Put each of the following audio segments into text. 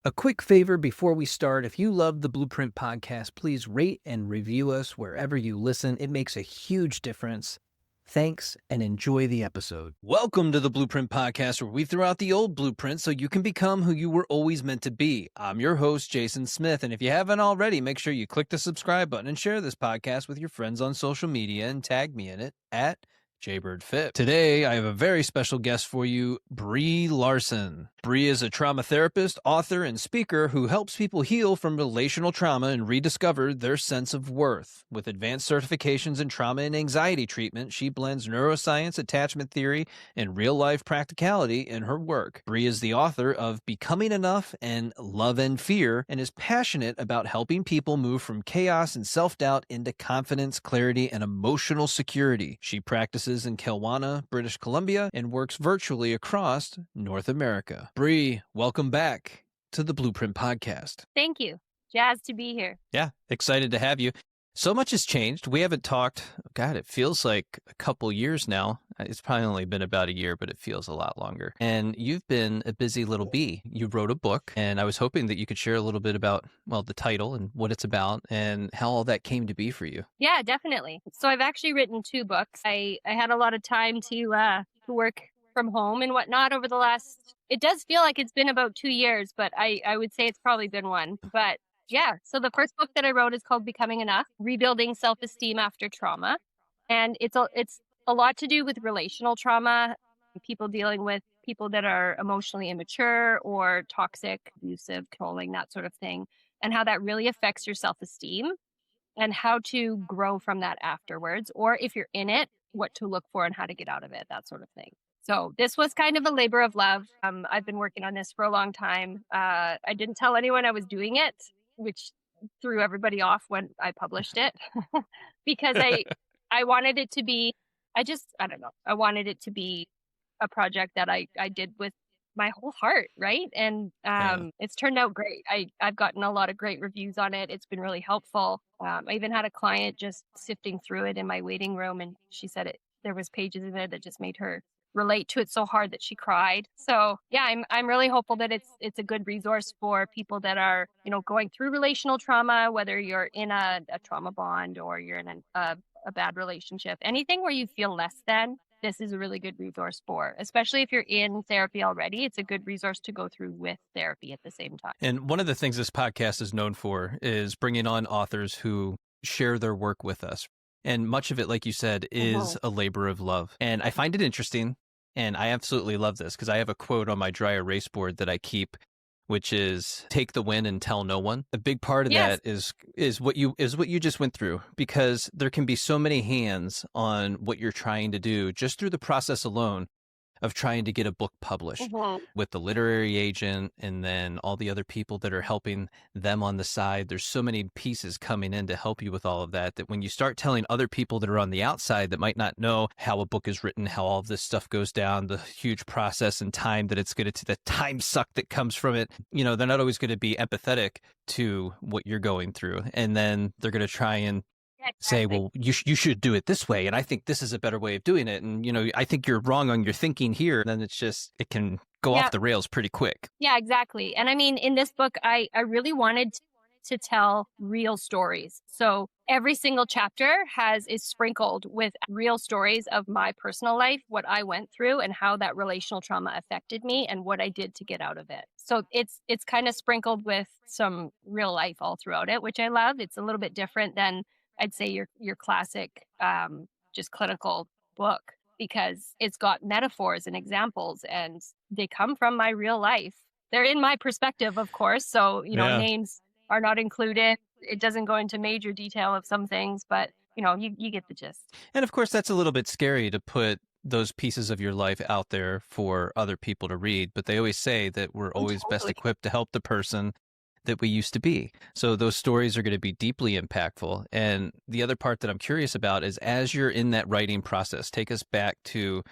A quick favor before we start, if you love the Blueprint podcast, please rate and review us wherever you listen. It makes a huge difference. Thanks and enjoy the episode. Welcome to the Blueprint podcast, where we throw out the old blueprint so you can become who you were always meant to be. I'm your host, Jason Smith, and if you haven't already, make sure you click the subscribe button and share this podcast with your friends on social media and tag me in it at @jbirdfit. Today, I have a very special guest for you, Brie Larson. Brie is a trauma therapist, author, and speaker who helps people heal from relational trauma and rediscover their sense of worth. With advanced certifications in trauma and anxiety treatment, she blends neuroscience, attachment theory, and real-life practicality in her work. Brie is the author of Becoming Enough and Love and Fear, and is passionate about helping people move from chaos and self-doubt into confidence, clarity, and emotional security. She practices in Kelowna, British Columbia, and works virtually across North America. Brie, welcome back to the Blueprint Podcast. Thank you. Jazzed to be here. Yeah, excited to have you. So much has changed. We haven't talked, God, it feels like a couple years now. It's probably only been about a year, but it feels a lot longer. And you've been a busy little bee. You wrote a book, and I was hoping that you could share a little bit about, well, the title and what it's about and how all that came to be for you. Yeah, definitely. So I've actually written 2 books. I had a lot of time to work from home and whatnot over the last, it does feel like it's been about 2 years, but I would say it's probably been one. But yeah, so the first book that I wrote is called Becoming Enough, Rebuilding Self-Esteem After Trauma. And it's a lot to do with relational trauma, people dealing with people that are emotionally immature or toxic, abusive, controlling, that sort of thing, and how that really affects your self-esteem and how to grow from that afterwards. Or if you're in it, what to look for and how to get out of it, that sort of thing. So this was kind of a labor of love. I've been working on this for a long time. I didn't tell anyone I was doing it, which threw everybody off when I published it because I wanted it to be, I don't know. I wanted it to be a project that I did with my whole heart. Right. And it's turned out great. I've gotten a lot of great reviews on it. It's been really helpful. I even had a client just sifting through it in my waiting room, and she said there was pages in it that just made her relate to it so hard that she cried. So yeah, I'm really hopeful that it's a good resource for people that are, going through relational trauma, whether you're in a trauma bond or you're in a bad relationship, anything where you feel less than. This is a really good resource for, especially if you're in therapy already. It's a good resource to go through with therapy at the same time. And one of the things this podcast is known for is bringing on authors who share their work with us. And much of it, like you said, is a labor of love. And I find it interesting, and I absolutely love this because I have a quote on my dry erase board that I keep, which is take the win and tell no one. A big part of that is what you just went through, because there can be so many hands on what you're trying to do just through the process alone of trying to get a book published with the literary agent and then all the other people that are helping them on the side. There's so many pieces coming in to help you with all of that, that when you start telling other people that are on the outside that might not know how a book is written, how all of this stuff goes down, the huge process and time that it's going to, the time suck that comes from it, they're not always going to be empathetic to what you're going through. And then they're going to try and say, well, you should do it this way, and I think this is a better way of doing it, and I think you're wrong on your thinking here. And then it can go off the rails pretty quick. Yeah, exactly. And I mean, in this book, I really wanted to tell real stories. So every single chapter is sprinkled with real stories of my personal life, what I went through, and how that relational trauma affected me, and what I did to get out of it. So it's kind of sprinkled with some real life all throughout it, which I love. It's a little bit different than, I'd say, your classic, just clinical book, because it's got metaphors and examples, and they come from my real life. They're in my perspective, of course. So, names are not included. It doesn't go into major detail of some things, but, you get the gist. And of course, that's a little bit scary to put those pieces of your life out there for other people to read. But they always say that we're always best equipped to help the person that we used to be. So those stories are going to be deeply impactful. And the other part that I'm curious about is, as you're in that writing process, take us back to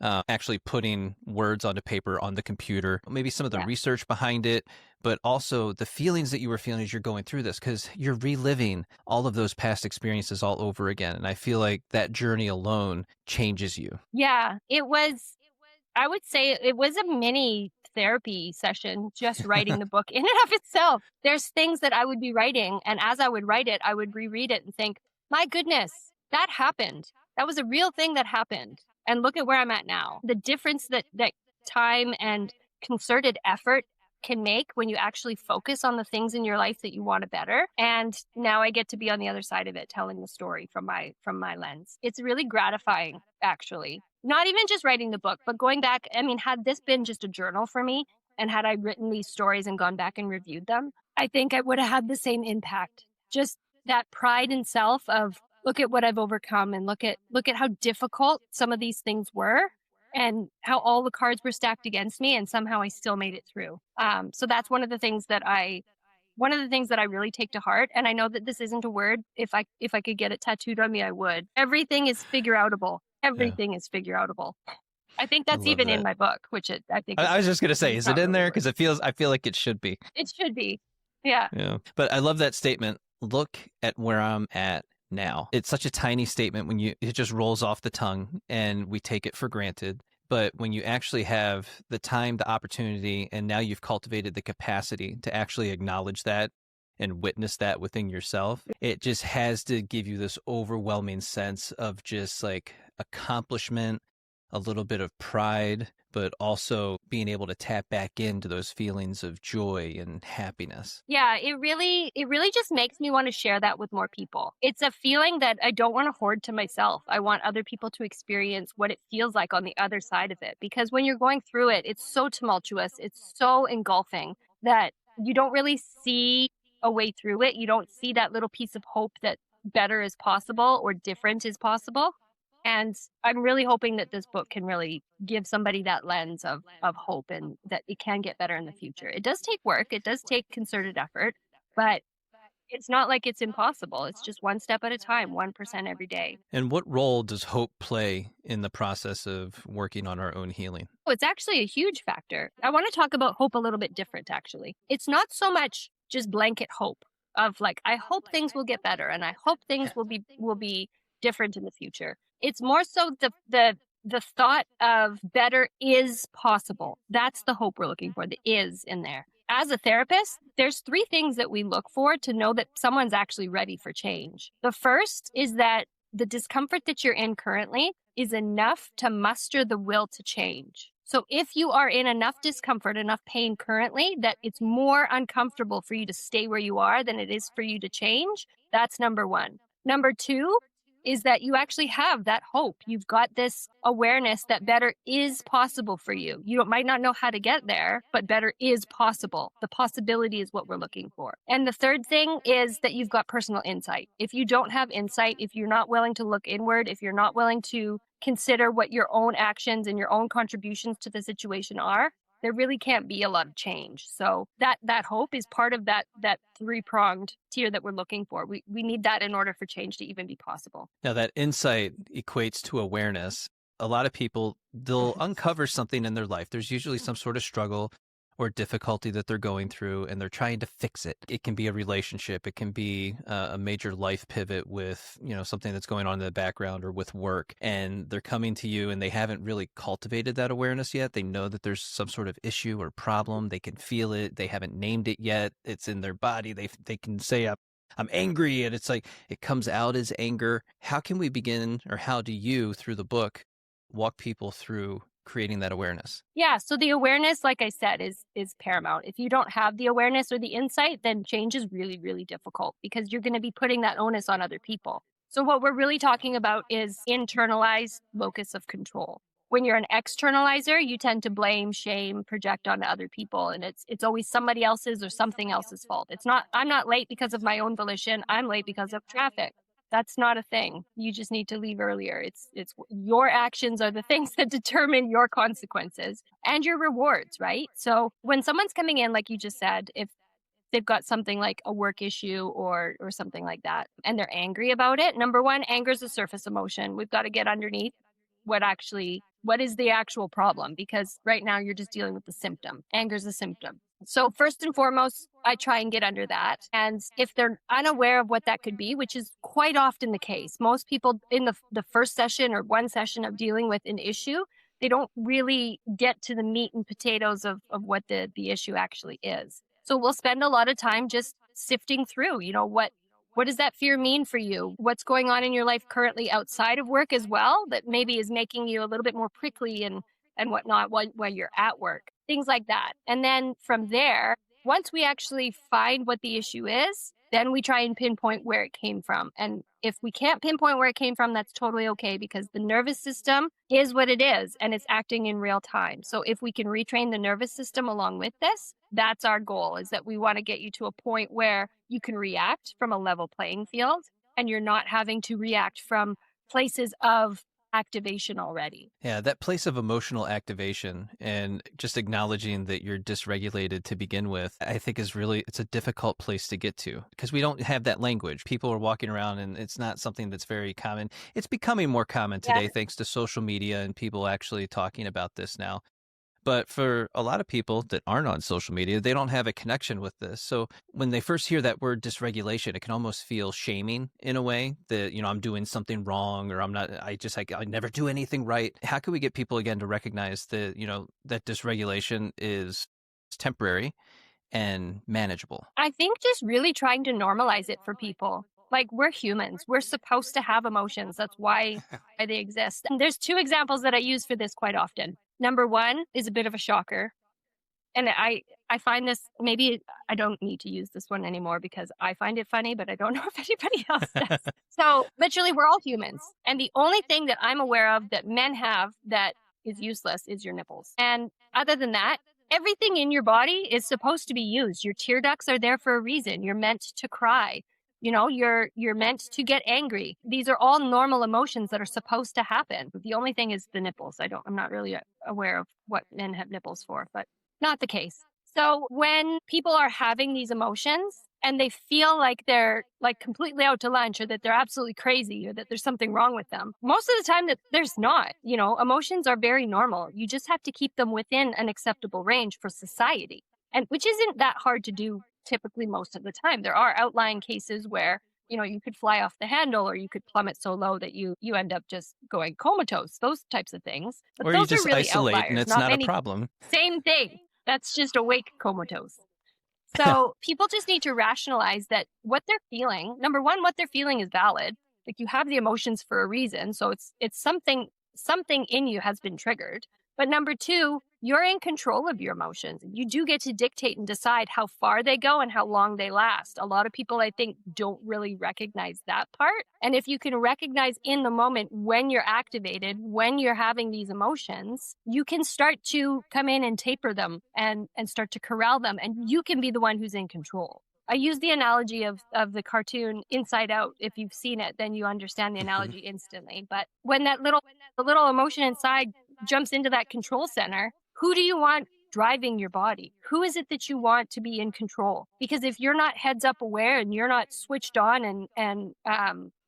actually putting words onto paper on the computer, maybe some of the research behind it, but also the feelings that you were feeling as you're going through this, because you're reliving all of those past experiences all over again. And I feel like that journey alone changes you. Yeah, I would say it was a mini therapy session just writing the book in and of itself. There's things that I would be writing, and as I would write it, I would reread it and think, my goodness, that happened. That was a real thing that happened. And look at where I'm at now. The difference that time and concerted effort can make when you actually focus on the things in your life that you want to better. And now I get to be on the other side of it, telling the story from my lens. It's really gratifying, actually. Not even just writing the book, but going back. I mean, had this been just a journal for me, and had I written these stories and gone back and reviewed them, I think I would have had the same impact. Just that pride in self of, look at what I've overcome, and look at how difficult some of these things were, and how all the cards were stacked against me, and somehow I still made it through. So that's one of the things that I really take to heart. And I know that this isn't a word. If I could get it tattooed on me, I would. Everything is figure outable. Everything is figure outable. I think that's even in my book, which I think. I was just going to say, is it in there? Because I feel like it should be. It should be. Yeah. Yeah. But I love that statement. Look at where I'm at now. It's such a tiny statement when it just rolls off the tongue and we take it for granted. But when you actually have the time, the opportunity, and now you've cultivated the capacity to actually acknowledge that and witness that within yourself, it just has to give you this overwhelming sense of just like accomplishment, a little bit of pride, but also being able to tap back into those feelings of joy and happiness. Yeah, it really just makes me want to share that with more people. It's a feeling that I don't want to hoard to myself. I want other people to experience what it feels like on the other side of it. Because when you're going through it, it's so tumultuous, it's so engulfing that you don't really see a way through it. You don't see that little piece of hope that better is possible or different is possible. And I'm really hoping that this book can really give somebody that lens of hope, and that it can get better in the future. It does take work. It does take concerted effort, but it's not like it's impossible. It's just one step at a time, 1% every day. And what role does hope play in the process of working on our own healing? Oh, it's actually a huge factor. I want to talk about hope a little bit different, actually. It's not so much just blanket hope of like, I hope things will get better, and I hope things will be different in the future. It's more so the thought of better is possible. That's the hope we're looking for, the is in there. As a therapist, there's 3 things that we look for to know that someone's actually ready for change. The first is that the discomfort that you're in currently is enough to muster the will to change. So if you are in enough discomfort, enough pain currently, that it's more uncomfortable for you to stay where you are than it is for you to change, that's number 1. Number 2 is that you actually have that hope. You've got this awareness that better is possible for you. You might not know how to get there, but better is possible. The possibility is what we're looking for. And the third thing is that you've got personal insight. If you don't have insight, if you're not willing to look inward, if you're not willing to consider what your own actions and your own contributions to the situation are, there really can't be a lot of change. So that hope is part of that 3-pronged tier that we're looking for. We need that in order for change to even be possible. Now, that insight equates to awareness. A lot of people, they'll uncover something in their life. There's usually some sort of struggle or difficulty that they're going through, and they're trying to fix it. It can be a relationship. It can be a major life pivot with, something that's going on in the background or with work. And they're coming to you and they haven't really cultivated that awareness yet. They know that there's some sort of issue or problem. They can feel it. They haven't named it yet. It's in their body. They can say, I'm angry. And it's like, it comes out as anger. How can we begin, or how do you, through the book, walk people through creating that awareness? Yeah, so the awareness, like I said, is paramount. If you don't have the awareness or the insight, then change is really, really difficult, because you're going to be putting that onus on other people. So what we're really talking about is internalized locus of control. When you're an externalizer, you tend to blame, shame, project onto other people, and it's always somebody else's or something else's fault. It's not, I'm not late because of my own volition, I'm late because of traffic. That's not a thing. You just need to leave earlier. It's your actions are the things that determine your consequences and your rewards, right? So when someone's coming in, like you just said, if they've got something like a work issue or something like that, and they're angry about it, number 1, anger is a surface emotion. We've got to get underneath what is the actual problem, because right now you're just dealing with the symptom. Anger is a symptom. So first and foremost, I try and get under that. And if they're unaware of what that could be, which is quite often the case, most people in the first session or one session of dealing with an issue, they don't really get to the meat and potatoes of what the issue actually is. So we'll spend a lot of time just sifting through, what does that fear mean for you? What's going on in your life currently outside of work as well that maybe is making you a little bit more prickly and whatnot while you're at work, things like that. And then from there, once we actually find what the issue is, then we try and pinpoint where it came from. And if we can't pinpoint where it came from, that's totally okay, because the nervous system is what it is and it's acting in real time. So if we can retrain the nervous system along with this, that's our goal, is that we want to get you to a point where you can react from a level playing field and you're not having to react from places of activation already. Yeah, that place of emotional activation and just acknowledging that you're dysregulated to begin with, I think it's a difficult place to get to because we don't have that language. People are walking around and it's not something that's very common. It's becoming more common today thanks to social media and people actually talking about this now. But for a lot of people that aren't on social media, they don't have a connection with this. So when they first hear that word dysregulation, it can almost feel shaming in a way that, I'm doing something wrong or I never do anything right. How can we get people again to recognize that, that dysregulation is temporary and manageable? I think just really trying to normalize it for people. Like, we're humans. We're supposed to have emotions. That's why they exist. And there's two examples that I use for this quite often. Number one is a bit of a shocker. And I find this, maybe I don't need to use this one anymore because I find it funny, but I don't know if anybody else does. So literally, we're all humans. And the only thing that I'm aware of that men have that is useless is your nipples. And other than that, everything in your body is supposed to be used. Your tear ducts are there for a reason. You're meant to cry. You're meant to get angry. These are all normal emotions that are supposed to happen. The only thing is the nipples. I'm not really aware of what men have nipples for, but not the case. So when people are having these emotions and they feel like they're like completely out to lunch or that they're absolutely crazy or that there's something wrong with them, most of the time that there's not. Emotions are very normal. You just have to keep them within an acceptable range for society, and which isn't that hard to do typically most of the time. There are outlying cases where, you could fly off the handle or you could plummet so low that you end up just going comatose, those types of things. But or those you just are really isolate outliers, and it's not a problem. Same thing. That's just awake comatose. So people just need to rationalize that what they're feeling, number one, what they're feeling is valid. Like, you have the emotions for a reason. So it's something in you has been triggered. But number two, you're in control of your emotions. You do get to dictate and decide how far they go and how long they last. A lot of people, I think, don't really recognize that part. And if you can recognize in the moment when you're activated, when you're having these emotions, you can start to come in and taper them and start to corral them. And you can be the one who's in control. I use the analogy of the cartoon Inside Out. If you've seen it, then you understand the analogy instantly. But when the little emotion inside jumps into that control center, who do you want driving your body? Who is it that you want to be in control? Because if you're not heads up aware and you're not switched on and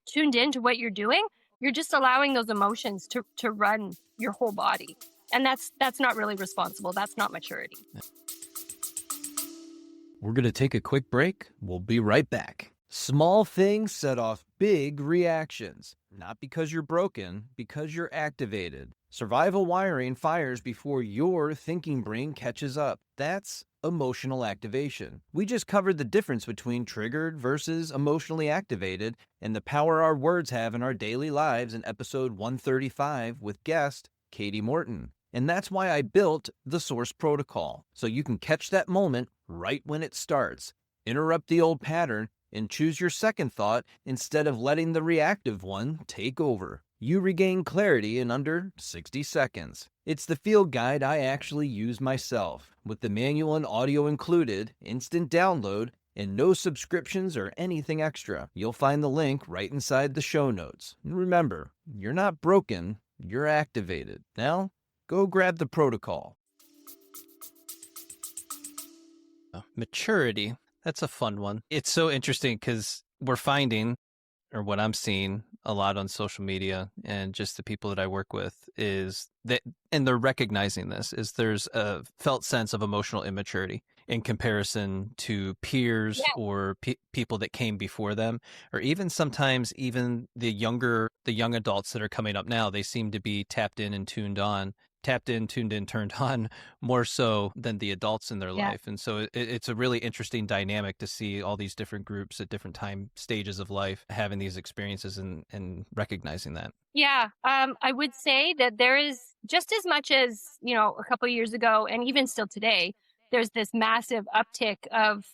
tuned into what you're doing, you're just allowing those emotions to run your whole body. And that's not really responsible. That's not maturity. We're going to take a quick break. We'll be right back. Small things set off big reactions. Not because you're broken, because you're activated. Survival wiring fires before your thinking brain catches up. That's emotional activation. We just covered the difference between triggered versus emotionally activated and the power our words have in our daily lives in episode 135 with guest Katie Morton. And that's why I built the Source Protocol, so you can catch that moment right when it starts, interrupt the old pattern, and choose your second thought instead of letting the reactive one take over. You regain clarity in under 60 seconds. It's the field guide I actually use myself, with the manual and audio included, instant download, and no subscriptions or anything extra. You'll find the link right inside the show notes. And remember, you're not broken, you're activated. Now, go grab the protocol. Maturity. That's a fun one. It's so interesting because we're finding, or what I'm seeing a lot on social media and just the people that I work with is that, and they're recognizing this, is there's a felt sense of emotional immaturity in comparison to peers or people that came before them, or even sometimes even the young adults that are coming up now, they seem to be tapped in and tuned on tapped in, tuned in, turned on more so than the adults in their Yeah. life. And so it's a really interesting dynamic to see all these different groups at different time stages of life having these experiences and recognizing that. Yeah, I would say that there is just as much as, a couple of years ago and even still today, there's this massive uptick of,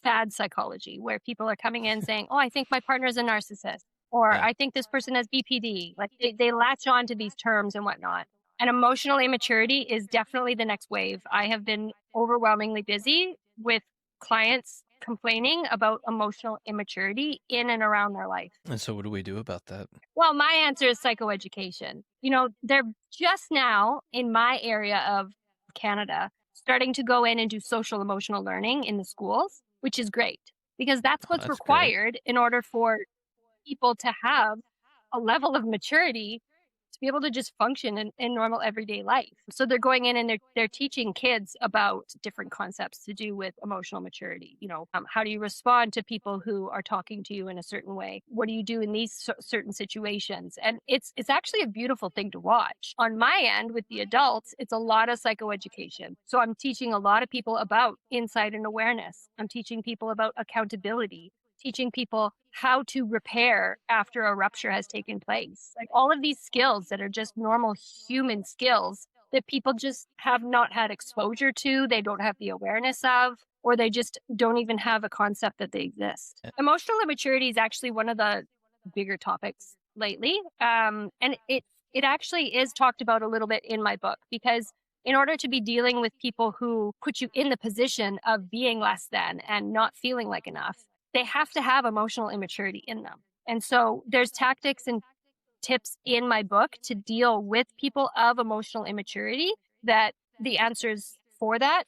fad psychology where people are coming in saying, oh, I think my partner is a narcissist, or Yeah. I think this person has BPD. Like they latch on to these terms and whatnot. And emotional immaturity is definitely the next wave. I have been overwhelmingly busy with clients complaining about emotional immaturity in and around their life. And so what do we do about that? Well, my answer is psychoeducation. They're just now in my area of Canada starting to go in and do social emotional learning in the schools, which is great because that's Oh, what's that's great. required in order for people to have a level of maturity to be able to just function in normal everyday life. So they're going in and they're teaching kids about different concepts to do with emotional maturity. How do you respond to people who are talking to you in a certain way? What do you do in these certain situations? And it's actually a beautiful thing to watch. On my end with the adults, it's a lot of psychoeducation. So I'm teaching a lot of people about insight and awareness. I'm teaching people about accountability, teaching people how to repair after a rupture has taken place. Like all of these skills that are just normal human skills that people just have not had exposure to, they don't have the awareness of, or they just don't even have a concept that they exist. Emotional immaturity is actually one of the bigger topics lately. And it actually is talked about a little bit in my book because in order to be dealing with people who put you in the position of being less than and not feeling like enough, they have to have emotional immaturity in them. And so there's tactics and tips in my book to deal with people of emotional immaturity that the answers for that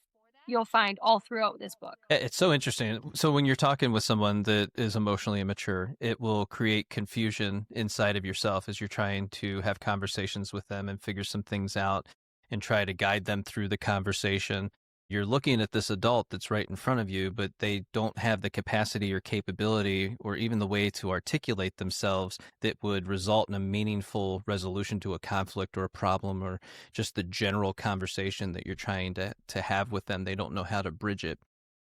you'll find all throughout this book. It's so interesting. So when you're talking with someone that is emotionally immature, it will create confusion inside of yourself as you're trying to have conversations with them and figure some things out and try to guide them through the conversation. You're looking at this adult that's right in front of you, but they don't have the capacity or capability or even the way to articulate themselves that would result in a meaningful resolution to a conflict or a problem or just the general conversation that you're trying to have with them. They don't know how to bridge it.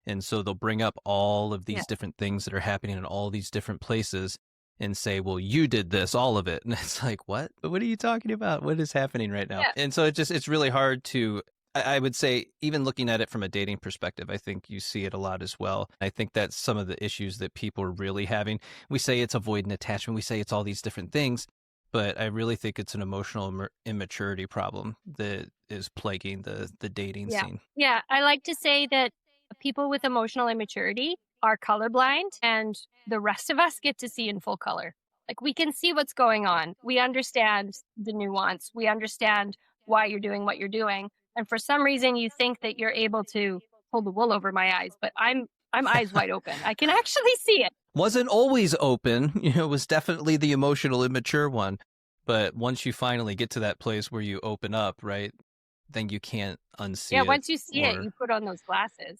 And so they'll bring up all of these different things that are happening in all these different places and say, well, you did this, all of it. And it's like, what? What are you talking about? What is happening right now? Yeah. And so it's really hard to, I would say, even looking at it from a dating perspective, I think you see it a lot as well. I think that's some of the issues that people are really having. We say it's avoidant attachment. We say it's all these different things, but I really think it's an emotional immaturity problem that is plaguing the dating scene. Yeah. I like to say that people with emotional immaturity are colorblind and the rest of us get to see in full color. Like we can see what's going on. We understand the nuance. We understand why you're doing what you're doing. And for some reason you think that you're able to pull the wool over my eyes, but I'm eyes wide open. I can actually see it. Wasn't always open, it was definitely the emotional immature one. But once you finally get to that place where you open up, right, then you can't unsee it. Yeah, once you see it, you put on those glasses.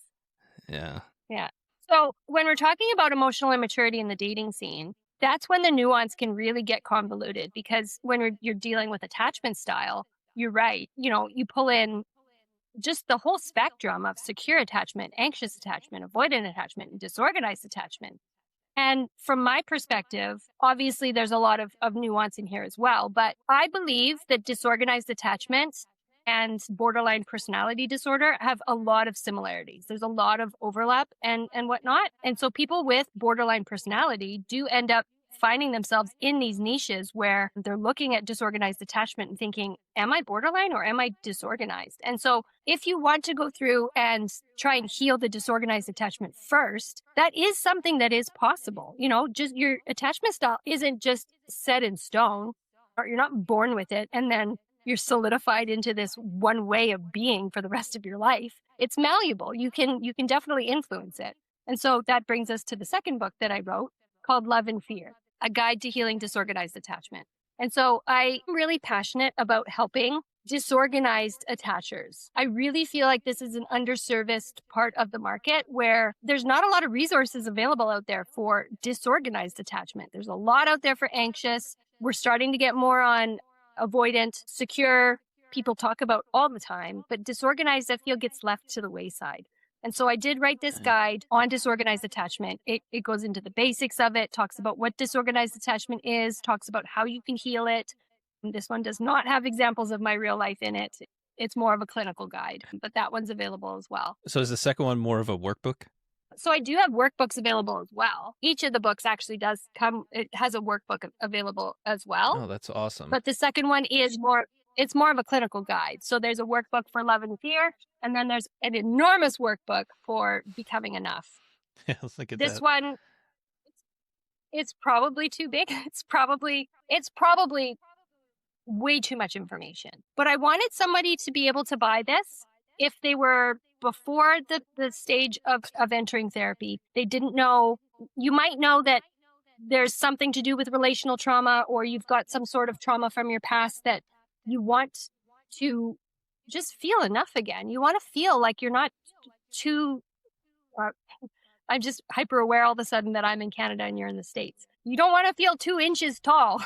Yeah. Yeah. So when we're talking about emotional immaturity in the dating scene, that's when the nuance can really get convoluted because when you're dealing with attachment style, you're right. You pull in just the whole spectrum of secure attachment, anxious attachment, avoidant attachment, and disorganized attachment. And from my perspective, obviously there's a lot of nuance in here as well. But I believe that disorganized attachment and borderline personality disorder have a lot of similarities. There's a lot of overlap and whatnot. And so people with borderline personality do end up finding themselves in these niches where they're looking at disorganized attachment and thinking, am I borderline or am I disorganized? And so if you want to go through and try and heal the disorganized attachment first, that is something that is possible. Just your attachment style isn't just set in stone, or you're not born with it and then you're solidified into this one way of being for the rest of your life. It's malleable. You can definitely influence it. And so that brings us to the second book that I wrote called Love and Fear, A Guide to Healing Disorganized Attachment. And so I'm really passionate about helping disorganized attachers. I really feel like this is an underserviced part of the market where there's not a lot of resources available out there for disorganized attachment. There's a lot out there for anxious. We're starting to get more on avoidant, secure. people talk about all the time, but disorganized, I feel, gets left to the wayside. And so I did write this guide on disorganized attachment. It goes into the basics of it, talks about what disorganized attachment is, talks about how you can heal it. And this one does not have examples of my real life in it. It's more of a clinical guide, but that one's available as well. So is the second one more of a workbook? So I do have workbooks available as well. Each of the books actually does come, it has a workbook available as well. Oh, that's awesome. But the second one is it's more of a clinical guide. So there's a workbook for love and fear, and then there's an enormous workbook for becoming enough. Yeah, look at This that. one, it's probably too big. It's probably way too much information. But I wanted somebody to be able to buy this if they were before the stage of entering therapy. They didn't know, you might know that there's something to do with relational trauma, or you've got some sort of trauma from your past that you want to just feel enough again. You want to feel like you're not too, I'm just hyper aware all of a sudden that I'm in Canada and you're in the States. You don't want to feel 2 inches tall.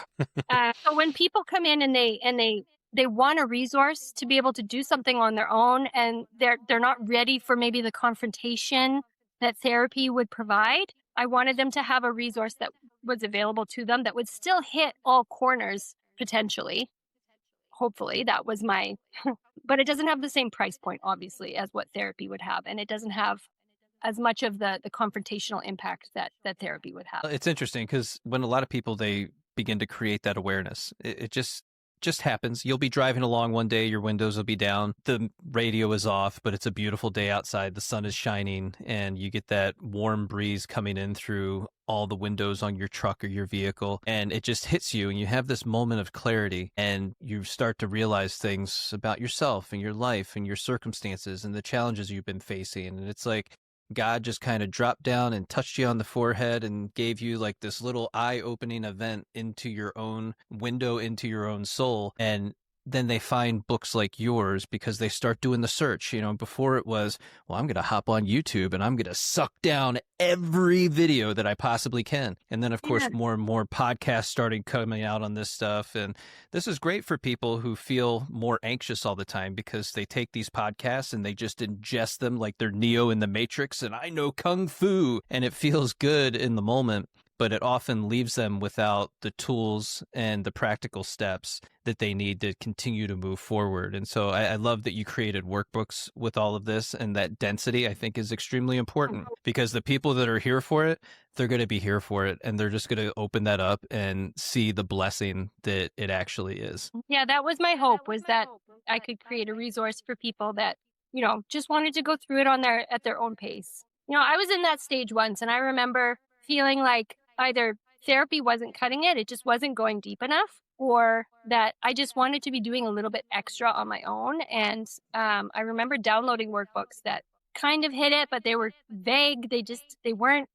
So when people come in and they want a resource to be able to do something on their own, and they're not ready for maybe the confrontation that therapy would provide, I wanted them to have a resource that was available to them that would still hit all corners potentially. Hopefully that was my, but it doesn't have the same price point, obviously, as what therapy would have. And it doesn't have as much of the confrontational impact that therapy would have. It's interesting because when a lot of people, they begin to create that awareness, it just happens. You'll be driving along one day, your windows will be down, the radio is off, but it's a beautiful day outside, the sun is shining, and you get that warm breeze coming in through all the windows on your truck or your vehicle, and it just hits you, and you have this moment of clarity, and you start to realize things about yourself and your life and your circumstances and the challenges you've been facing. And it's like God just kind of dropped down and touched you on the forehead and gave you like this little eye-opening event into your own window, into your own soul. And then they find books like yours because they start doing the search. You know, before it was, well, I'm going to hop on YouTube and I'm going to suck down every video that I possibly can. And then, of course, more and more podcasts started coming out on this stuff. And this is great for people who feel more anxious all the time because they take these podcasts and they just ingest them like they're Neo in the Matrix and I know Kung Fu, and it feels good in the moment, but it often leaves them without the tools and the practical steps that they need to continue to move forward. And so I love that you created workbooks with all of this, and that density I think is extremely important because the people that are here for it, they're going to be here for it, and they're just going to open that up and see the blessing that it actually is. Yeah, that was my hope, was that I could create a resource for people that, you know, just wanted to go through it at their own pace. You know, I was in that stage once, and I remember feeling like either therapy wasn't cutting it just wasn't going deep enough, or that I just wanted to be doing a little bit extra on my own. And I remember downloading workbooks that kind of hit it, but they were vague. They weren't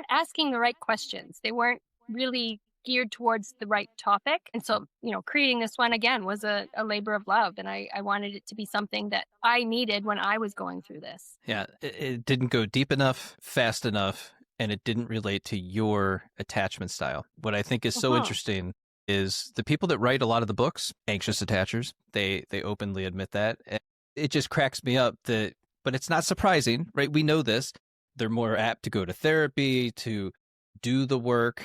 asking the right questions. They weren't really geared towards the right topic. And so, you know, creating this one again was a labor of love. And I wanted it to be something that I needed when I was going through this. Yeah, it didn't go deep enough, fast enough, and it didn't relate to your attachment style. What I think is so interesting is the people that write a lot of the books, anxious attachers, they openly admit that. It just cracks me up that, but it's not surprising, right? We know this. They're more apt to go to therapy, to do the work,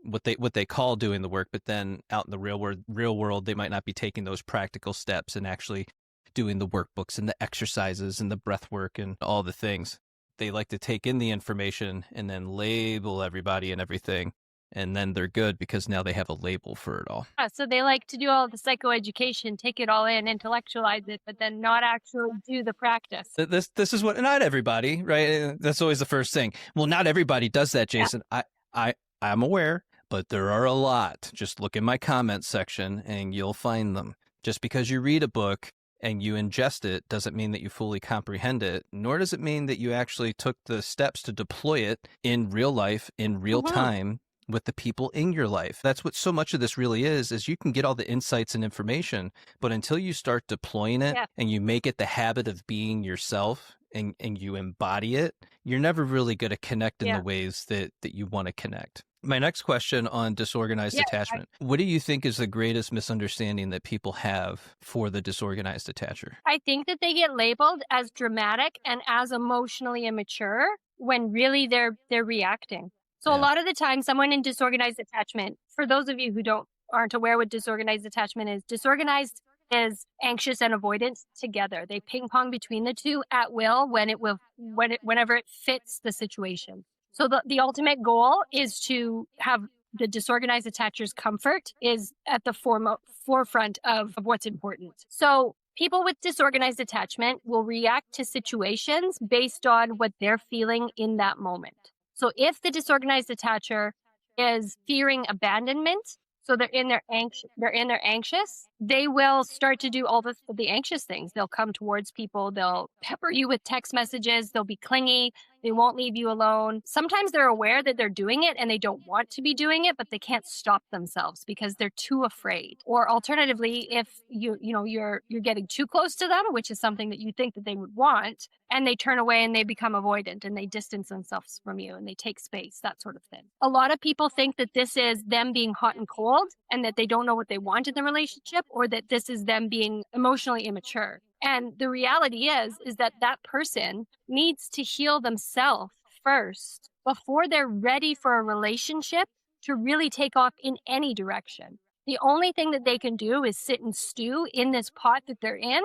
what they call doing the work, but then out in the real world, they might not be taking those practical steps and actually doing the workbooks and the exercises and the breath work and all the things. They like to take in the information and then label everybody and everything. And then they're good because now they have a label for it all. Yeah, so they like to do all the psychoeducation, take it all in, intellectualize it, but then not actually do the practice. This is what, not everybody, right? That's always the first thing. Well, not everybody does that, Jason. Yeah. I'm aware, but there are a lot. Just look in my comments section and you'll find them. Just because you read a book and you ingest it doesn't mean that you fully comprehend it, nor does it mean that you actually took the steps to deploy it in real life, in real time, with the people in your life. That's what so much of this really is you can get all the insights and information, but until you start deploying it and you make it the habit of being yourself and you embody it, you're never really going to connect in the ways that you want to connect. My next question on disorganized Yeah, attachment. What do you think is the greatest misunderstanding that people have for the disorganized attacher? I think that they get labeled as dramatic and as emotionally immature when really they're reacting. So a Yeah. lot of the time someone in disorganized attachment, for those of you who aren't aware what disorganized attachment is, disorganized is anxious and avoidant together. They ping pong between the two at will whenever it fits the situation. So the ultimate goal is to have the disorganized attacher's comfort is at the forefront of what's important. So people with disorganized attachment will react to situations based on what they're feeling in that moment. So if the disorganized attacher is fearing abandonment, so they're anxious, they will start to do all the anxious things. They'll come towards people, they'll pepper you with text messages, they'll be clingy, they won't leave you alone. Sometimes they're aware that they're doing it and they don't want to be doing it, but they can't stop themselves because they're too afraid. Or alternatively, if you're getting too close to them, which is something that you think that they would want, and they turn away and they become avoidant and they distance themselves from you and they take space, that sort of thing. A lot of people think that this is them being hot and cold and that they don't know what they want in the relationship, or that this is them being emotionally immature. And the reality is that that person needs to heal themselves first before they're ready for a relationship to really take off in any direction. The only thing that they can do is sit and stew in this pot that they're in,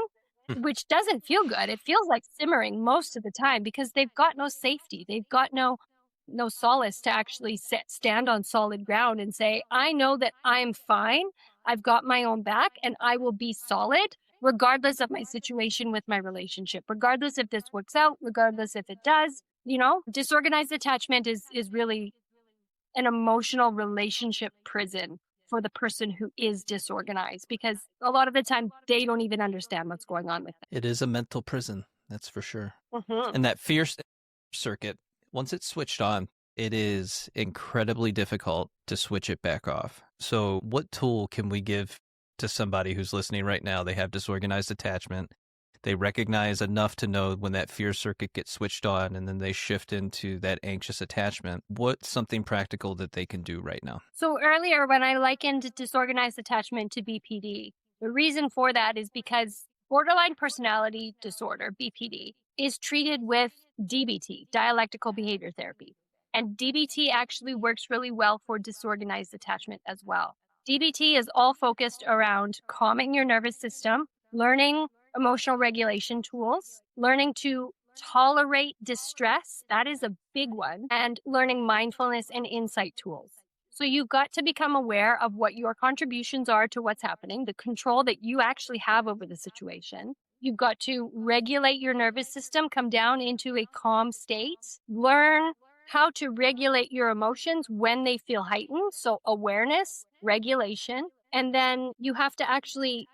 which doesn't feel good. It feels like simmering most of the time because they've got no safety. They've got no solace to actually stand on solid ground and say, I know that I'm fine. I've got my own back and I will be solid regardless of my situation with my relationship, regardless if this works out, regardless if it does. Disorganized attachment is really an emotional relationship prison for the person who is disorganized, because a lot of the time they don't even understand what's going on with them. It is a mental prison, that's for sure. Mm-hmm. And that fear circuit, once it's switched on, it is incredibly difficult to switch it back off. So what tool can we give to somebody who's listening right now? They have disorganized attachment. They recognize enough to know when that fear circuit gets switched on, and then they shift into that anxious attachment. What's something practical that they can do right now? So earlier when I likened disorganized attachment to BPD, the reason for that is because borderline personality disorder, BPD, is treated with DBT, dialectical behavior therapy. And DBT actually works really well for disorganized attachment as well. DBT is all focused around calming your nervous system, learning emotional regulation tools, learning to tolerate distress. That is a big one. And learning mindfulness and insight tools. So you've got to become aware of what your contributions are to what's happening, the control that you actually have over the situation. You've got to regulate your nervous system, come down into a calm state, learn how to regulate your emotions when they feel heightened. So awareness, regulation, and then you have to actually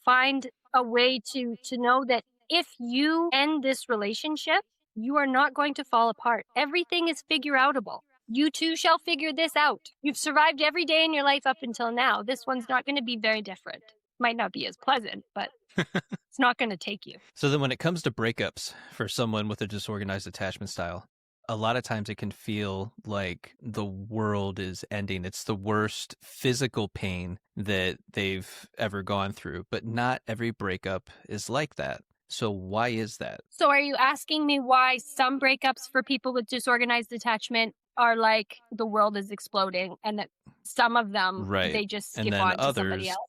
find a way to know that if you end this relationship, you are not going to fall apart. Everything is figure outable. You too shall figure this out. You've survived every day in your life up until now. This one's not going to be very different. Might not be as pleasant, but it's not going to take you. So then when it comes to breakups for someone with a disorganized attachment style, a lot of times it can feel like the world is ending. It's the worst physical pain that they've ever gone through, but not every breakup is like that. So why is that? So are you asking me why some breakups for people with disorganized attachment are like the world is exploding, and that some of them Right. they just And skip then on to somebody others, else?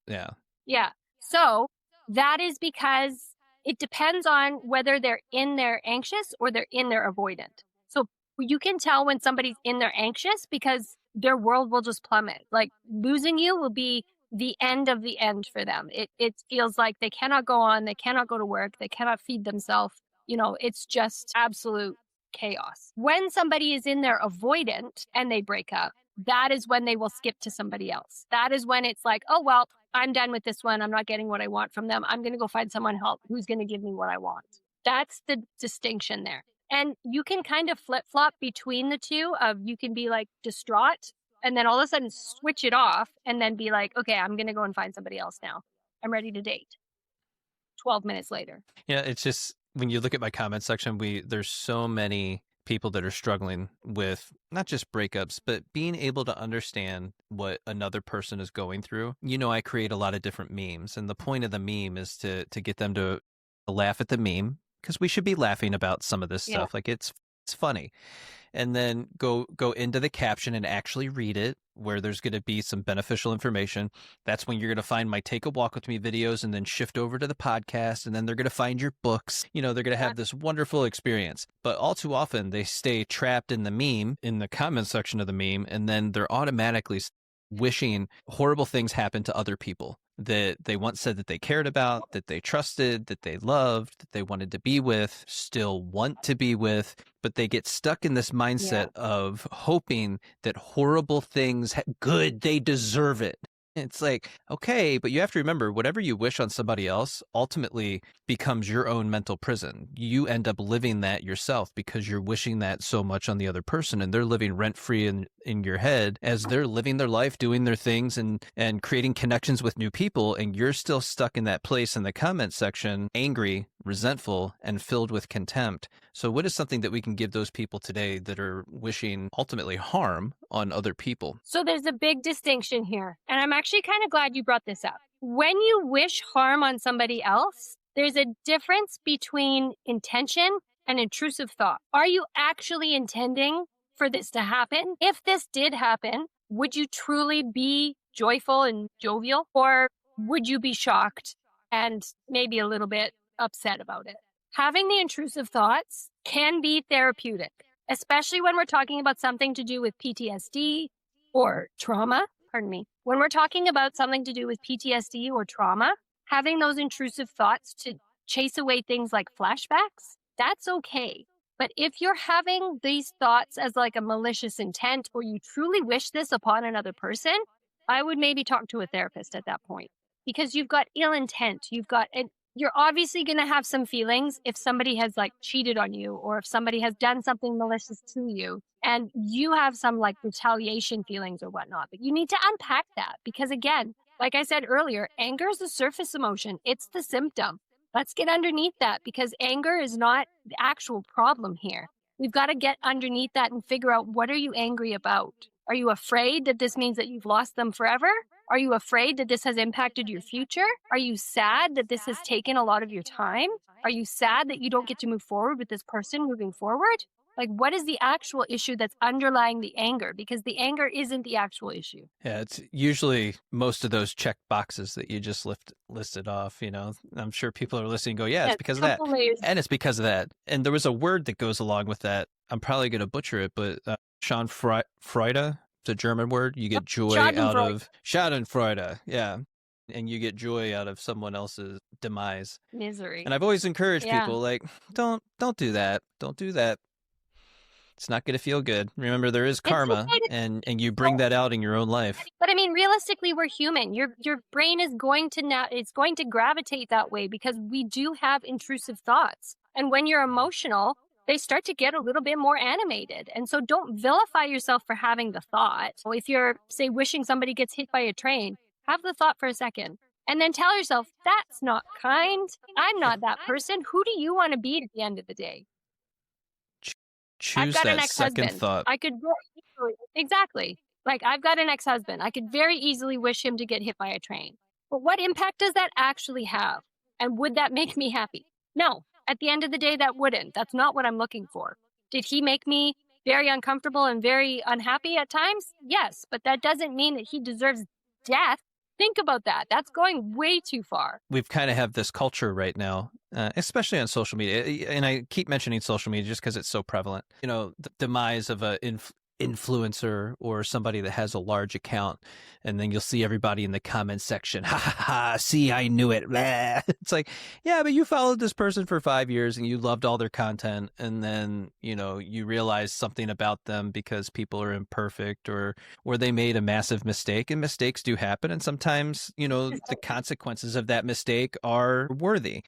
yeah. Yeah. So that is because it depends on whether they're in their anxious or they're in their avoidant. So you can tell when somebody's in their anxious because their world will just plummet. Like losing you will be the end of the end for them. It feels like they cannot go on, they cannot go to work, they cannot feed themselves. It's just absolute chaos. When somebody is in their avoidant and they break up, that is when they will skip to somebody else. That is when it's like, oh, well, I'm done with this one. I'm not getting what I want from them. I'm going to go find someone else who's going to give me what I want. That's the distinction there. And you can kind of flip flop between the two of you can be like distraught and then all of a sudden switch it off and then be like, okay, I'm going to go and find somebody else now. I'm ready to date. 12 minutes later. Yeah, it's just when you look at my comment section, there's so many people that are struggling with not just breakups, but being able to understand what another person is going through. I create a lot of different memes, and the point of the meme is to get them to laugh at the meme, because we should be laughing about some of this Yeah. stuff. Like it's funny. And then go into the caption and actually read it, where there's going to be some beneficial information. That's when you're going to find my Take a Walk with Me videos, and then shift over to the podcast, and then they're going to find your books. They're going to have this wonderful experience. But all too often they stay trapped in the meme, in the comment section of the meme, and then they're automatically wishing horrible things happen to other people that they once said that they cared about, that they trusted, that they loved, that they wanted to be with, still want to be with, but they get stuck in this mindset of hoping that horrible things, good, they deserve it. It's like, okay, but you have to remember, whatever you wish on somebody else ultimately becomes your own mental prison. You end up living that yourself because you're wishing that so much on the other person, and they're living rent-free in your head as they're living their life, doing their things, and creating connections with new people, and you're still stuck in that place in the comment section, angry, resentful, and filled with contempt. So what is something that we can give those people today that are wishing ultimately harm on other people? So there's a big distinction here. And I'm actually kind of glad you brought this up. When you wish harm on somebody else, there's a difference between intention and intrusive thought. Are you actually intending for this to happen? If this did happen, would you truly be joyful and jovial? Or would you be shocked and maybe a little bit upset about it? Having the intrusive thoughts can be therapeutic, especially when we're talking about something to do with PTSD or trauma. Pardon me. When we're talking about something to do with PTSD or trauma, having those intrusive thoughts to chase away things like flashbacks, that's okay. But if you're having these thoughts as like a malicious intent, or you truly wish this upon another person, I would maybe talk to a therapist at that point, because you've got ill intent. You're obviously going to have some feelings if somebody has like cheated on you, or if somebody has done something malicious to you, and you have some like retaliation feelings or whatnot. But you need to unpack that, because again, like I said earlier, anger is a surface emotion. It's the symptom. Let's get underneath that, because anger is not the actual problem here. We've got to get underneath that and figure out, what are you angry about? Are you afraid that this means that you've lost them forever? Are you afraid that this has impacted your future? Are you sad that this has taken a lot of your time? Are you sad that you don't get to move forward with this person moving forward? Like, what is the actual issue that's underlying the anger? Because the anger isn't the actual issue. Yeah, it's usually most of those check boxes that you just listed off. I'm sure people are listening and go, yeah, it's because of that. And it's because of that. And there was a word that goes along with that. I'm probably going to butcher it, but Schadenfreude, it's a German word. You get joy out of Schadenfreude. Yeah. And you get joy out of someone else's demise. Misery. And I've always encouraged people, like, don't do that. Don't do that. It's not going to feel good. Remember, there is karma, and you bring that out in your own life. But I mean, realistically, we're human. Your brain is going to gravitate that way, because we do have intrusive thoughts. And when you're emotional, they start to get a little bit more animated. And so don't vilify yourself for having the thought. So if you're, say, wishing somebody gets hit by a train, have the thought for a second. And then tell yourself, that's not kind. I'm not that person. Who do you want to be at the end of the day? Choose that second thought. I could very easily, exactly. Like, I've got an ex-husband. I could very easily wish him to get hit by a train. But what impact does that actually have? And would that make me happy? No. At the end of the day, that wouldn't. That's not what I'm looking for. Did he make me very uncomfortable and very unhappy at times? Yes. But that doesn't mean that he deserves death. Think about that. That's going way too far. We've kind of have this culture right now, especially on social media. And I keep mentioning social media just because it's so prevalent. The demise of a influencer or somebody that has a large account, and then you'll see everybody in the comment section, ha ha ha, see, I knew it. It's like, yeah, but you followed this person for 5 years and you loved all their content, and then you realize something about them because people are imperfect, or they made a massive mistake, and mistakes do happen, and sometimes the consequences of that mistake are worthy.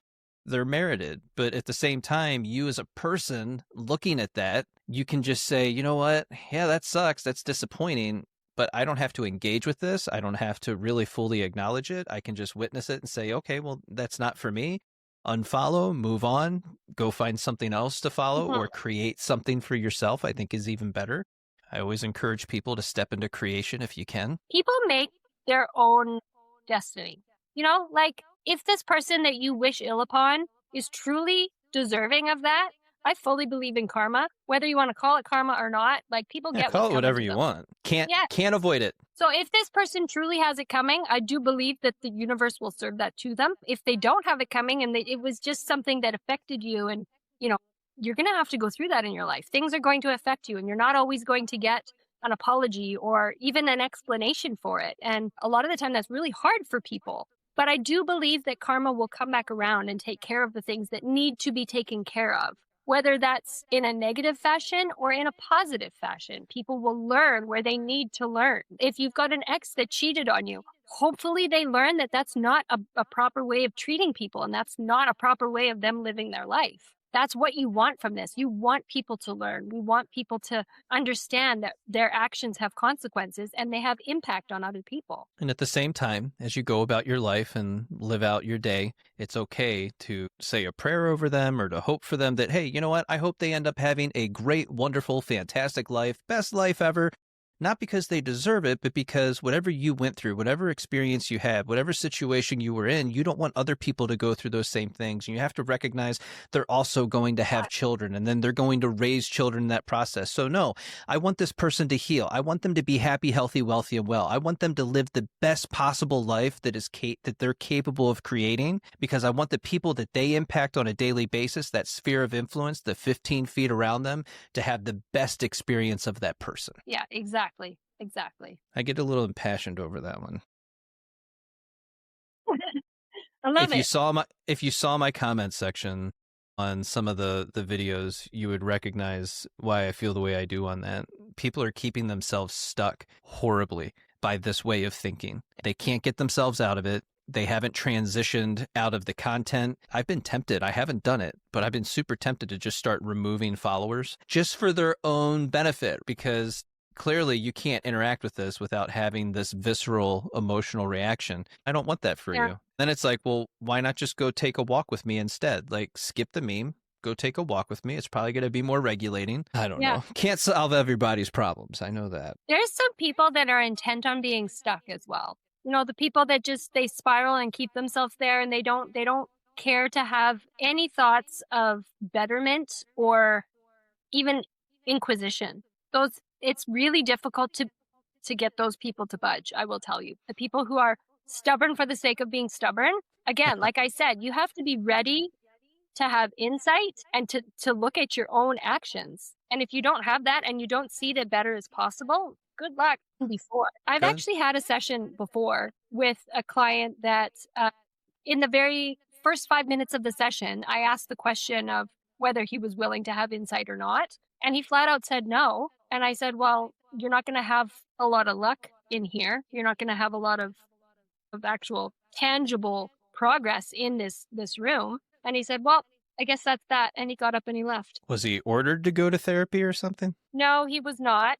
They're merited. But at the same time, you as a person looking at that, you can just say, you know what? Yeah, that sucks. That's disappointing. But I don't have to engage with this. I don't have to really fully acknowledge it. I can just witness it and say, okay, well, that's not for me. unfollow, move on, go find something else to follow, Mhm. or create something for yourself, I think is even better. I always encourage people to step into creation if you can. People make their own destiny. You know, like if this person that you wish ill upon is truly deserving of that, I fully believe in karma, whether you want to call it karma or not. Like people Yeah, get what's call it coming whatever to you them. want. Can't Yeah. can't avoid it. So if this person truly has it coming, I do believe that the universe will serve that to them. If they don't have it coming and it was just something that affected you and, you know, you're going to have to go through that in your life. Things are going to affect you and you're not always going to get an apology or even an explanation for it. And a lot of the time that's really hard for people. But I do believe that karma will come back around and take care of the things that need to be taken care of, whether that's in a negative fashion or in a positive fashion. People will learn where they need to learn. If you've got an ex that cheated on you, hopefully they learn that that's not a proper way of treating people and that's not a proper way of them living their life. That's what you want from this. You want people to learn. We want people to understand that their actions have consequences and they have impact on other people. And at the same time, as you go about your life and live out your day, it's okay to say a prayer over them or to hope for them that, hey, you know what? I hope they end up having a great, wonderful, fantastic life, best life ever. Not because they deserve it, but because whatever you went through, whatever experience you had, whatever situation you were in, you don't want other people to go through those same things. And you have to recognize they're also going to have children and then they're going to raise children in that process. So no, I want this person to heal. I want them to be happy, healthy, wealthy, and well. I want them to live the best possible life that that they're capable of creating, because I want the people that they impact on a daily basis, that sphere of influence, the 15 feet around them, to have the best experience of that person. Yeah, exactly. Exactly. I get a little impassioned over that one. I love it. If you saw my comment section on some of the videos, you would recognize why I feel the way I do on that. People are keeping themselves stuck horribly by this way of thinking. They can't get themselves out of it. They haven't transitioned out of the content. I've been tempted. I haven't done it, but I've been super tempted to just start removing followers just for their own benefit, because clearly you can't interact with this without having this visceral emotional reaction. I don't want that for you. Then it's like, well, why not just go take a walk with me instead? Like, skip the meme, go take a walk with me. It's probably going to be more regulating. I don't know. Can't solve everybody's problems. I know that. There's some people that are intent on being stuck as well. You know, the people that just they spiral and keep themselves there and they don't care to have any thoughts of betterment or even inquisition. It's really difficult to get those people to budge, I will tell you. The people who are stubborn for the sake of being stubborn, again, like I said, you have to be ready to have insight and to look at your own actions. And if you don't have that and you don't see that better is possible, good luck before. I've actually had a session before with a client that in the very first 5 minutes of the session, I asked the question of whether he was willing to have insight or not. And he flat out said no. And I said, well, you're not going to have a lot of luck in here. You're not going to have a lot of actual tangible progress in this room. And he said, well, I guess that's that. And he got up and he left. Was he ordered to go to therapy or something? No, he was not.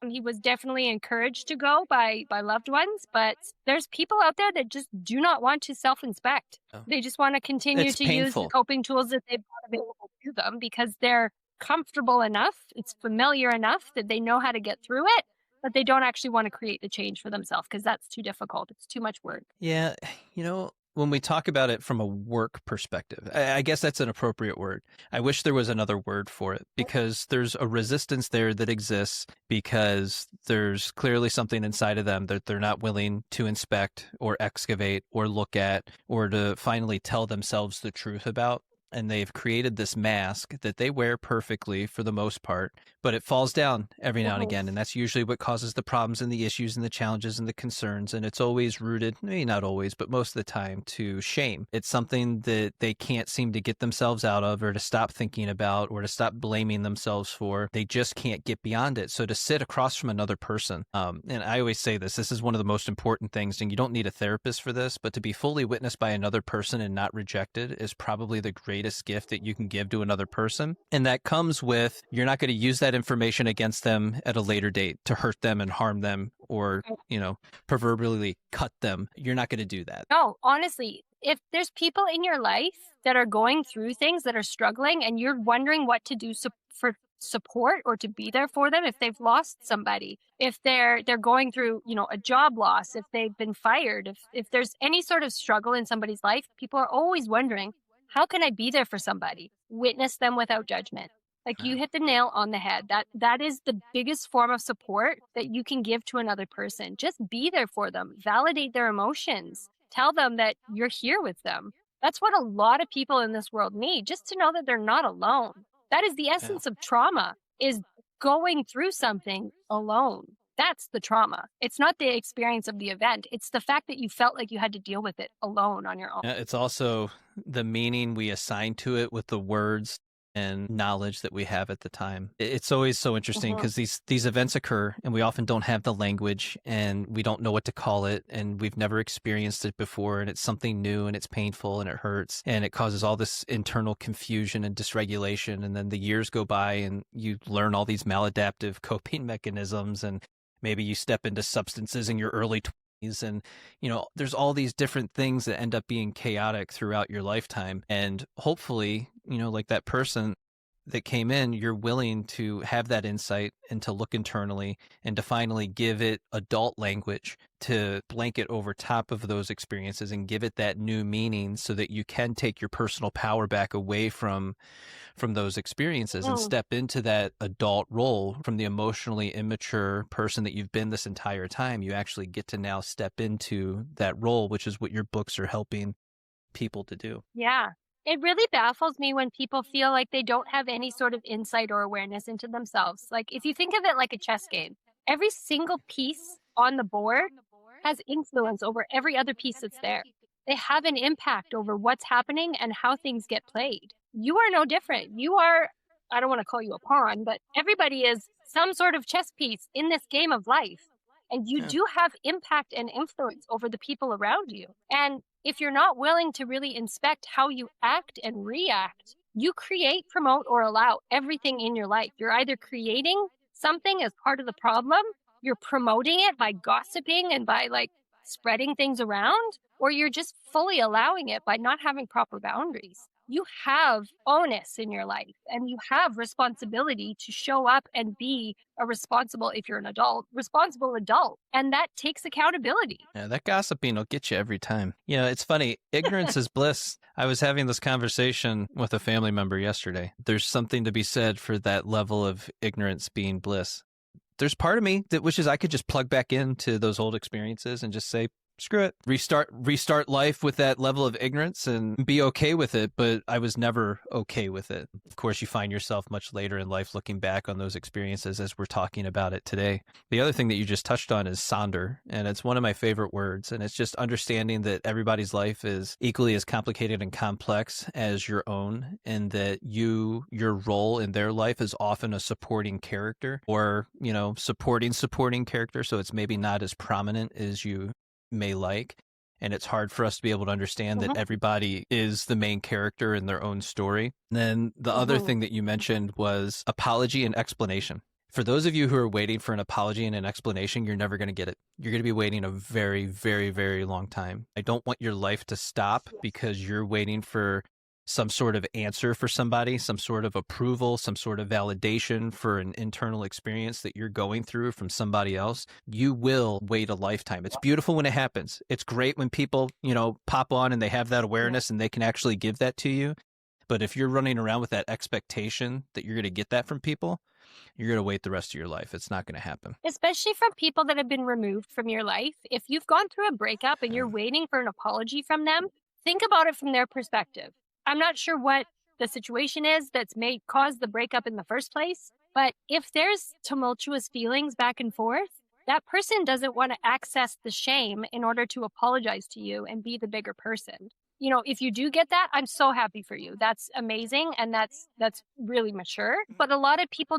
He was definitely encouraged to go by loved ones, but there's people out there that just do not want to self-inspect. Oh. They just want to continue to use the coping tools that they've got available to them because they're comfortable enough, it's familiar enough that they know how to get through it, but they don't actually want to create the change for themselves because that's too difficult. It's too much work. Yeah, you know, when we talk about it from a work perspective, I guess that's an appropriate word. I wish there was another word for it because there's a resistance there that exists because there's clearly something inside of them that they're not willing to inspect or excavate or look at or to finally tell themselves the truth about. And they've created this mask that they wear perfectly for the most part, but it falls down every now and again. And that's usually what causes the problems and the issues and the challenges and the concerns. And it's always rooted, maybe not always, but most of the time, to shame. It's something that they can't seem to get themselves out of or to stop thinking about or to stop blaming themselves for. They just can't get beyond it. So to sit across from another person, and I always say this is one of the most important things, and you don't need a therapist for this, but to be fully witnessed by another person and not rejected is probably the greatest gift that you can give to another person. And that comes with, you're not going to use that information against them at a later date to hurt them and harm them or, you know, proverbially cut them. You're not going to do that. No, honestly, if there's people in your life that are going through things, that are struggling, and you're wondering what to do for support or to be there for them, if they've lost somebody, if they're going through, a job loss, if they've been fired, if there's any sort of struggle in somebody's life, people are always wondering, how can I be there for somebody? Witness them without judgment. Like, you hit the nail on the head. That is the biggest form of support that you can give to another person. Just be there for them. Validate their emotions. Tell them that you're here with them. That's what a lot of people in this world need, just to know that they're not alone. That is the essence of trauma, is going through something alone. That's the trauma. It's not the experience of the event. It's the fact that you felt like you had to deal with it alone on your own. It's also the meaning we assign to it with the words and knowledge that we have at the time. It's always so interesting because these events occur and we often don't have the language and we don't know what to call it and we've never experienced it before, and it's something new and it's painful and it hurts and it causes all this internal confusion and dysregulation, and then the years go by and you learn all these maladaptive coping mechanisms, and maybe you step into substances in your early 20s, and there's all these different things that end up being chaotic throughout your lifetime. And hopefully, like that person that came in, you're willing to have that insight and to look internally and to finally give it adult language to blanket over top of those experiences and give it that new meaning so that you can take your personal power back away from those experiences and step into that adult role. From the emotionally immature person that you've been this entire time, you actually get to now step into that role, which is what your books are helping people to do. Yeah. It really baffles me when people feel like they don't have any sort of insight or awareness into themselves. Like, if you think of it like a chess game, every single piece on the board has influence over every other piece that's there. They have an impact over what's happening and how things get played. You are no different. You are, I don't want to call you a pawn, but everybody is some sort of chess piece in this game of life. And you do have impact and influence over the people around you. And if you're not willing to really inspect how you act and react, you create, promote, or allow everything in your life. You're either creating something as part of the problem, you're promoting it by gossiping and by spreading things around, or you're just fully allowing it by not having proper boundaries. You have onus in your life and you have responsibility to show up and be a responsible, if you're an adult, responsible adult. And that takes accountability. Yeah, that gossiping will get you every time. It's funny. Ignorance is bliss. I was having this conversation with a family member yesterday. There's something to be said for that level of ignorance being bliss. There's part of me that wishes I could just plug back into those old experiences and just say, screw it, restart life with that level of ignorance and be okay with it. But I was never okay with it. Of course, you find yourself much later in life looking back on those experiences as we're talking about it today. The other thing that you just touched on is sonder, and it's one of my favorite words. And it's just understanding that everybody's life is equally as complicated and complex as your own, and that your role in their life is often a supporting character, or, supporting character. So it's maybe not as prominent as you may like, and it's hard for us to be able to understand that everybody is the main character in their own story. And then the other thing that you mentioned was apology and explanation. For those of you who are waiting for an apology and an explanation, you're never going to get it. You're going to be waiting a very, very, very long time. I don't want your life to stop because you're waiting for some sort of answer for somebody, some sort of approval, some sort of validation for an internal experience that you're going through from somebody else. You will wait a lifetime. It's beautiful when it happens. It's great when people, pop on and they have that awareness and they can actually give that to you. But if you're running around with that expectation that you're going to get that from people, you're going to wait the rest of your life. It's not going to happen. Especially from people that have been removed from your life. If you've gone through a breakup and you're waiting for an apology from them, think about it from their perspective. I'm not sure what the situation is that's caused the breakup in the first place, but if there's tumultuous feelings back and forth, that person doesn't want to access the shame in order to apologize to you and be the bigger person. If you do get that, I'm so happy for you. That's amazing. And that's really mature. But a lot of people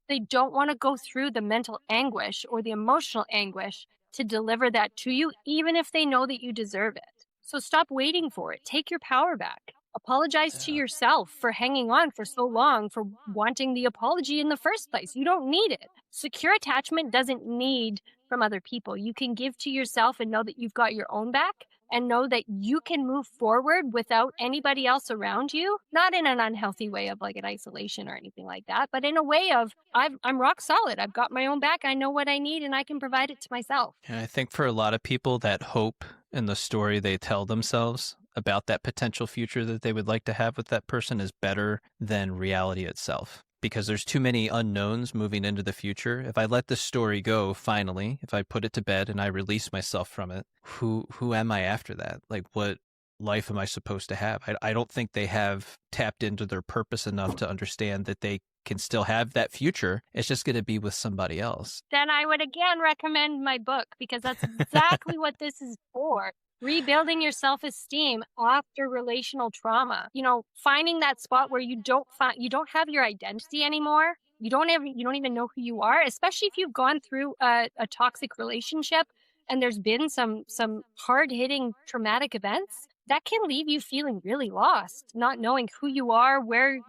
they don't want to go through the mental anguish or the emotional anguish to deliver that to you, even if they know that you deserve it. So stop waiting for it. Take your power back. Apologize to yourself for hanging on for so long, for wanting the apology in the first place. You don't need it. Secure attachment doesn't need from other people. You can give to yourself and know that you've got your own back, and know that you can move forward without anybody else around you, not in an unhealthy way of like an isolation or anything like that, but in a way of I'm rock solid. I've got my own back. I know what I need and I can provide it to myself. And I think for a lot of people, that hope in the story they tell themselves about that potential future that they would like to have with that person is better than reality itself. Because there's too many unknowns moving into the future. If I let this story go, finally, if I put it to bed and I release myself from it, who am I after that? Like, what life am I supposed to have? I don't think they have tapped into their purpose enough to understand that they can still have that future. It's just going to be with somebody else. Then I would again recommend my book, because that's exactly what this is for. Rebuilding your self-esteem after relational trauma. You know, finding that spot where you don't have your identity anymore. You don't even know who you are, especially if you've gone through a toxic relationship and there's been some hard-hitting traumatic events. That can leave you feeling really lost, not knowing who you are, where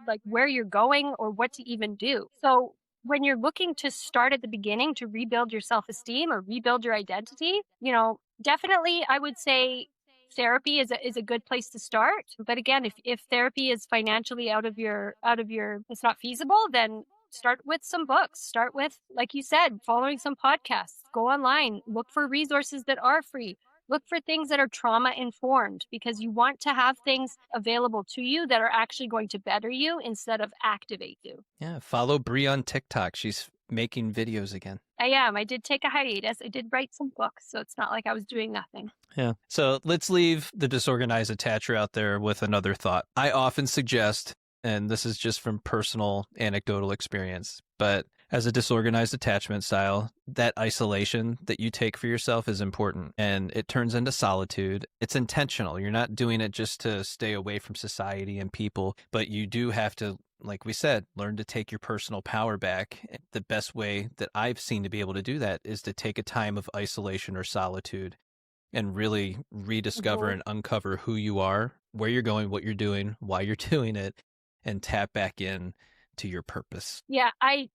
you're going, or what to even do. So when you're looking to start at the beginning to rebuild your self-esteem or rebuild your identity, you know, definitely I would say therapy is a good place to start. But again, if therapy is financially out of your it's not feasible, then start with some books. Start with, like you said, following some podcasts. Go online, look for resources that are free. Look for things that are trauma informed, because you want to have things available to you that are actually going to better you instead of activate you. Yeah, follow Brie on TikTok. She's making videos again. I am. I did take a hiatus. I did write some books, so it's not like I was doing nothing. Yeah. So let's leave the disorganized attacher out there with another thought. I often suggest, and this is just from personal anecdotal experience, but as a disorganized attachment style, that isolation that you take for yourself is important, and it turns into solitude. It's intentional. You're not doing it just to stay away from society and people, but you do have to, like we said, learn to take your personal power back. The best way that I've seen to be able to do that is to take a time of isolation or solitude and really rediscover and uncover who you are, where you're going, what you're doing, why you're doing it, and tap back in to your purpose. Yeah, I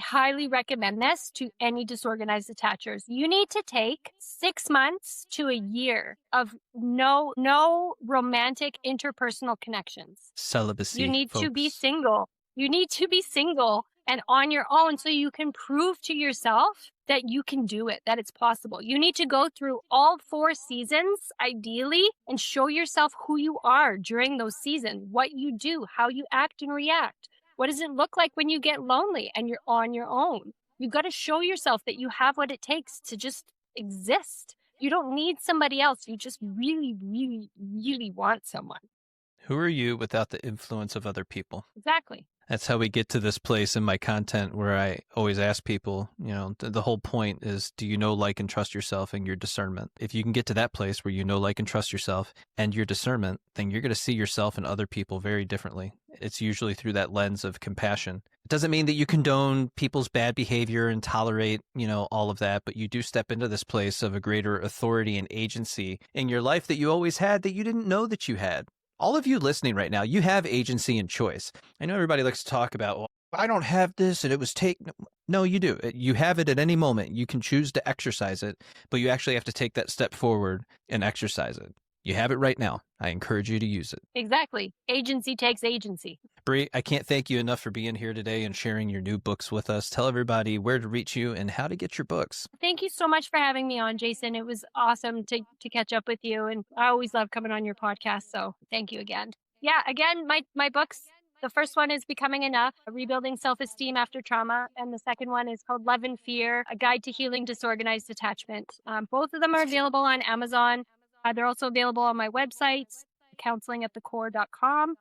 highly recommend this to any disorganized attachers. You need to take 6 months to a year of no romantic interpersonal connections. Celibacy. You need folks. to be single. You need to be single and on your own, so you can prove to yourself that you can do it, that it's possible. You need to go through all 4 seasons, ideally, and show yourself who you are during those seasons, what you do, how you act and react. What does it look like when you get lonely and you're on your own? You've got to show yourself that you have what it takes to just exist. You don't need somebody else. You just really, really, really want someone. Who are you without the influence of other people? Exactly. That's how we get to this place in my content where I always ask people, you know, the whole point is, do you know, like, and trust yourself and your discernment? If you can get to that place where you know, like, and trust yourself and your discernment, then you're going to see yourself and other people very differently. It's usually through that lens of compassion. It doesn't mean that you condone people's bad behavior and tolerate, you know, all of that, but you do step into this place of a greater authority and agency in your life that you always had that you didn't know that you had. All of you listening right now, you have agency and choice. I know everybody likes to talk about, well, I don't have this and it was taken. No, you do. You have it at any moment. You can choose to exercise it, but you actually have to take that step forward and exercise it. You have it right now. I encourage you to use it. Exactly. Agency takes agency. Brie, I can't thank you enough for being here today and sharing your new books with us. Tell everybody where to reach you and how to get your books. Thank you so much for having me on, Jason. It was awesome to catch up with you. And I always love coming on your podcast. So thank you again. Yeah, again, my books, the first one is Becoming Enough, Rebuilding Self-Esteem After Trauma. And the second one is called Love and Fear, A Guide to Healing Disorganized Attachment. Both of them are available on Amazon. They're also available on my website, counselingatthecore.com.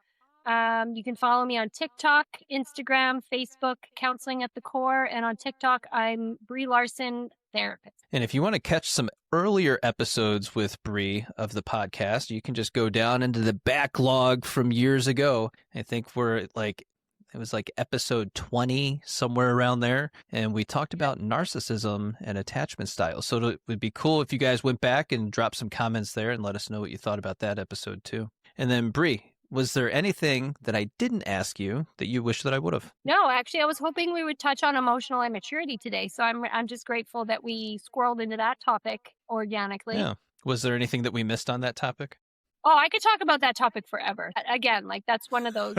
You can follow me on TikTok, Instagram, Facebook, Counseling at the Core. And on TikTok, I'm Brie Larson, therapist. And if you want to catch some earlier episodes with Brie of the podcast, you can just go down into the backlog from years ago. I think it was like episode 20, somewhere around there. And we talked about narcissism and attachment styles. So it would be cool if you guys went back and dropped some comments there and let us know what you thought about that episode too. And then Brie, Was there anything that I didn't ask you that you wish that I would have? No, actually, I was hoping we would touch on emotional immaturity today. So I'm just grateful that we squirreled into that topic organically. Yeah. Was there anything that we missed on that topic? Oh, I could talk about that topic forever. Again, like that's one of those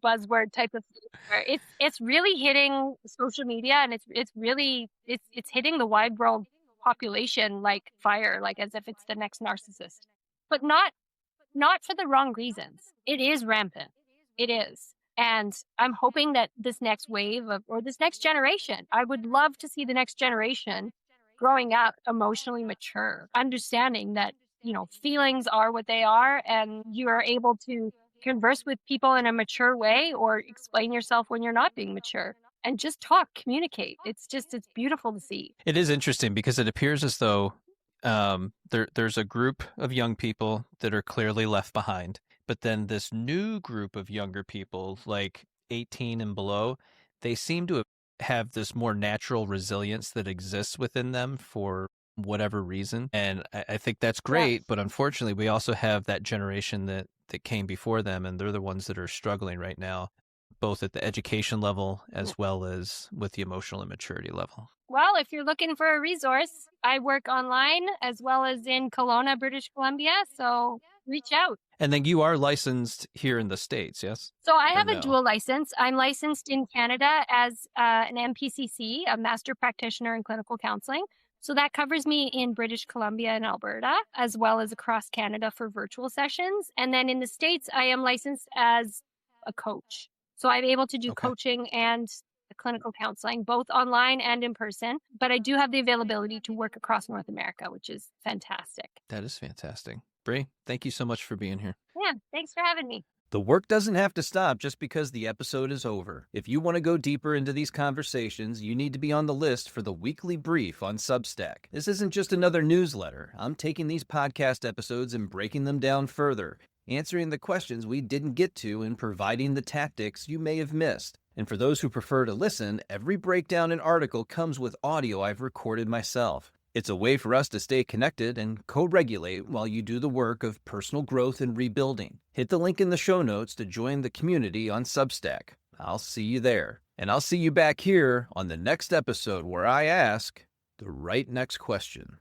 buzzword type of things where it's really hitting social media, and it's hitting the wide world population like fire, like as if it's the next narcissist. But not for the wrong reasons. It is rampant. It is. And I'm hoping that this next wave of, or this next generation, I would love to see the next generation growing up emotionally mature, understanding that, feelings are what they are, and you are able to converse with people in a mature way or explain yourself when you're not being mature and just talk, communicate. It's beautiful to see. It is interesting because it appears as though there's a group of young people that are clearly left behind, but then this new group of younger people, like 18 and below, they seem to have this more natural resilience that exists within them for whatever reason. And I think that's great, but unfortunately, we also have that generation that came before them, and they're the ones that are struggling right now, both at the education level as well as with the emotional immaturity level. Well, if you're looking for a resource, I work online as well as in Kelowna, British Columbia. So reach out. And then you are licensed here in the States, yes? So I Or have a no? dual license. I'm licensed in Canada as an MPCC, a Master Practitioner in Clinical Counseling. So that covers me in British Columbia and Alberta, as well as across Canada for virtual sessions. And then in the States, I am licensed as a coach. So I'm able to do coaching and clinical counseling, both online and in person. But I do have the availability to work across North America, which is fantastic. That is fantastic. Brie, thank you so much for being here. Yeah, thanks for having me. The work doesn't have to stop just because the episode is over. If you want to go deeper into these conversations, you need to be on the list for the weekly brief on Substack. This isn't just another newsletter. I'm taking these podcast episodes and breaking them down further, answering the questions we didn't get to and providing the tactics you may have missed. And for those who prefer to listen, every breakdown and article comes with audio I've recorded myself. It's a way for us to stay connected and co-regulate while you do the work of personal growth and rebuilding. Hit the link in the show notes to join the community on Substack. I'll see you there. And I'll see you back here on the next episode where I ask the right next question.